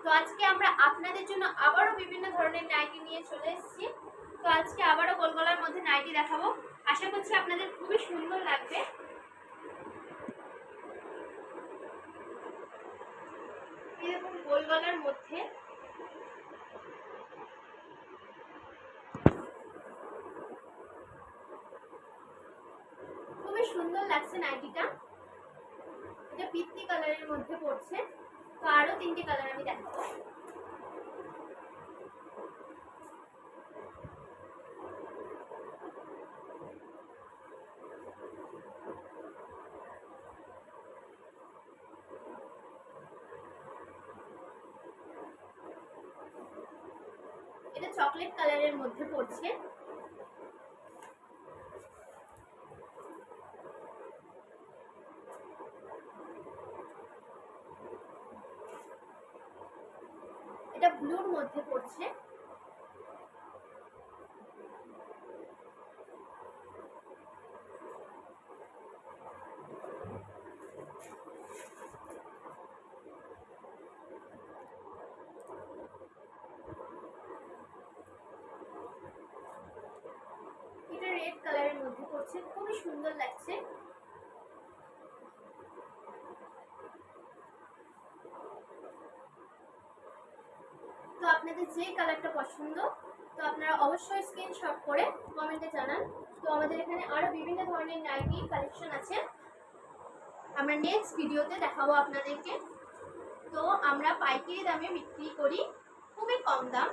তো আজকে আমরা আপনাদের জন্য আবারও বিভিন্ন ধরনের নাইটি নিয়ে চলে এসেছি। তো আজকে আবারও গোল গলার মধ্যে নাইটি দেখাবো, আশা করছি আপনাদের খুবই সুন্দর লাগবে। এরকম গোল গলার মধ্যে খুবই সুন্দর লাগছে নাইটিটা। এটা পিত্তি কালারের মধ্যে পড়ছে। তো আরো 3টে কালার আমি দেখাবো। এটা চকলেট কালারের মধ্যে পড়ছে। এটা ব্লুর মধ্যে পড়ছে। এটা রেড কালারের মধ্যে পড়ছে, খুবই সুন্দর লাগছে। তো আপনাদের যে কালারটা পছন্দ তো আপনারা অবশ্যই স্ক্রিনশট করে কমেন্টে জানান। তো আমাদের এখানে আরো বিভিন্ন ধরনের নাইটি কালেকশন আছে, আমরা নেক্সট ভিডিওতে দেখাবো আপনাদেরকে। তো আমরা পাইকারি দামে বিক্রি করি, খুবই কম দাম।